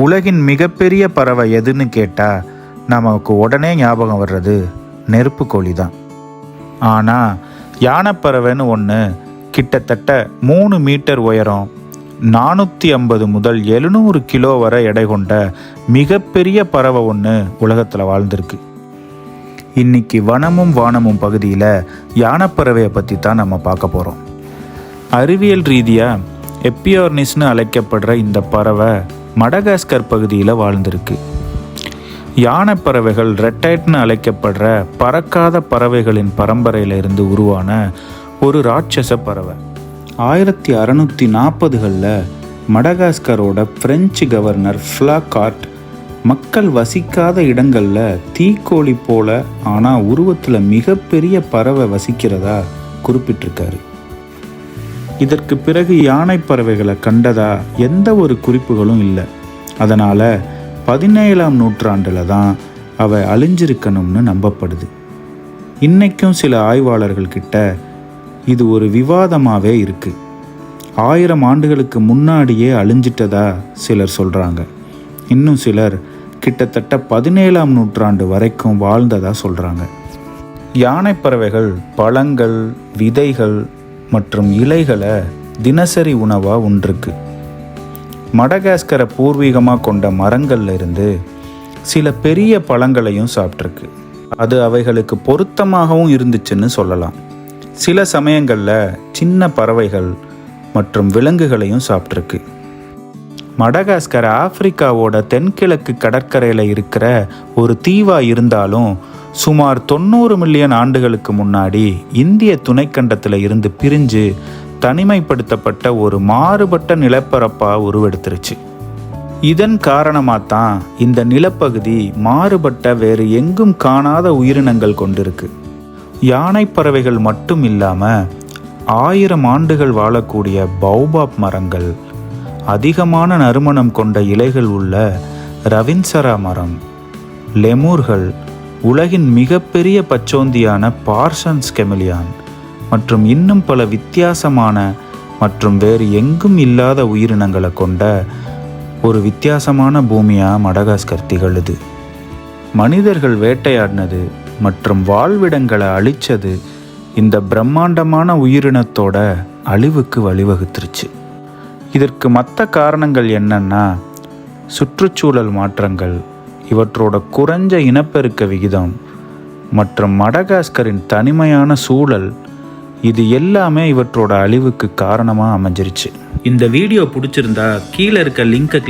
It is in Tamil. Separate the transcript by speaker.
Speaker 1: உலகின் மிகப்பெரிய பறவை எதுன்னு கேட்டால் நமக்கு உடனே ஞாபகம் வர்றது நெருப்பு கோழி தான். ஆனால் யானைப்பறவைன்னு ஒன்று கிட்டத்தட்ட 3 மீட்டர் உயரம், 450 முதல் 700 கிலோ வரை எடை கொண்ட மிகப்பெரிய பறவை ஒன்று உலகத்தில் வாழ்ந்திருக்கு. இன்னைக்கு வனமும் வானமும் பகுதியில் யானைப்பறவையை பற்றி தான் நம்ம பார்க்க போகிறோம். அறிவியல் ரீதியாக எப்பியோர்னிஸ்னு அழைக்கப்படுற இந்த பறவை மடகாஸ்கர் பகுதியில் வாழ்ந்திருக்கு. யானைப்பறவைகள் ரெட்டைட்னு அழைக்கப்படுற பறக்காத பறவைகளின் பரம்பரையிலிருந்து உருவான ஒரு ராட்சச பறவை. 1640களில் மடகாஸ்கரோட பிரெஞ்சு கவர்னர் ஃப்ளாகார்ட் மக்கள் வசிக்காத இடங்களில் தீக்கோழி போல ஆனால் உருவத்தில் மிகப்பெரிய பறவை வசிக்கிறதா குறிப்பிட்டிருக்காரு. இதற்கு பிறகு யானை பறவைகளை கண்டதா எந்த ஒரு குறிப்புகளும் இல்லை. அதனால் 17ஆம் நூற்றாண்டில் தான் அவை அழிஞ்சிருக்கணும்னு நம்பப்படுது. இன்றைக்கும் சில ஆய்வாளர்கள் கிட்ட இது ஒரு விவாதமாகவே இருக்குது. 1000 ஆண்டுகளுக்கு முன்னாடியே அழிஞ்சிட்டதா சிலர் சொல்கிறாங்க. இன்னும் சிலர் கிட்டத்தட்ட 17ஆம் நூற்றாண்டு வரைக்கும் வாழ்ந்ததா சொல்கிறாங்க. யானை பறவைகள் பழங்கள், விதைகள் மற்றும் இலைகளை தினசரி உணவாக உண்டிருக்கு. மடகாஸ்கரை பூர்வீகமாக கொண்ட மரங்கள்ல இருந்து சில பெரிய பழங்களையும் சாப்பிட்ருக்கு. அது அவைகளுக்கு பொருத்தமாகவும் இருந்துச்சுன்னு சொல்லலாம். சில சமயங்களில் சின்ன பறவைகள் மற்றும் விலங்குகளையும் சாப்பிட்ருக்கு. மடகாஸ்கர் ஆப்பிரிக்காவோட தென்கிழக்கு கடற்கரையில் இருக்கிற ஒரு தீவாக இருந்தாலும் சுமார் 90 மில்லியன் ஆண்டுகளுக்கு முன்னாடி இந்திய துணைக்கண்டத்தில் இருந்து பிரிஞ்சு தனிமைப்படுத்தப்பட்ட ஒரு மாறுபட்ட நிலப்பரப்பாக உருவெடுத்துருச்சு. இதன் காரணமாக தான் இந்த நிலப்பகுதி மாறுபட்ட வேறு எங்கும் காணாத உயிரினங்கள் கொண்டிருக்கு. யானை பறவைகள் மட்டும் இல்லாமல் 1000 ஆண்டுகள் வாழக்கூடிய பௌபாப் மரங்கள், அதிகமான நறுமணம் கொண்ட இலைகள் உள்ள ரவின்சரா மரம், லெமூர்கள், உலகின் மிகப்பெரிய பச்சோந்தியான பார்சன்ஸ் கெமிலியான் மற்றும் இன்னும் பல வித்தியாசமான மற்றும் வேறு எங்கும் இல்லாத உயிரினங்களை கொண்ட ஒரு வித்தியாசமான பூமியாக மடகாஸ்கர் திகழுது. மனிதர்கள் வேட்டையாடினது மற்றும் வாழ்விடங்களை அழிச்சது இந்த பிரம்மாண்டமான உயிரினத்தோட அழிவுக்கு வழிவகுத்துருச்சு. இதற்கு மற்ற காரணங்கள் என்னன்னா சுற்றுச்சூழல் மாற்றங்கள், இவற்றோட குறைஞ்ச இனப்பெருக்க விகிதம் மற்றும் மடகாஸ்கரின் தனிமையான சூழல், இது எல்லாமே இவற்றோட அழிவுக்கு காரணமாக அமைஞ்சிருச்சு. இந்த வீடியோ பிடிச்சிருந்தா கீழே இருக்க லிங்கை கிளிக்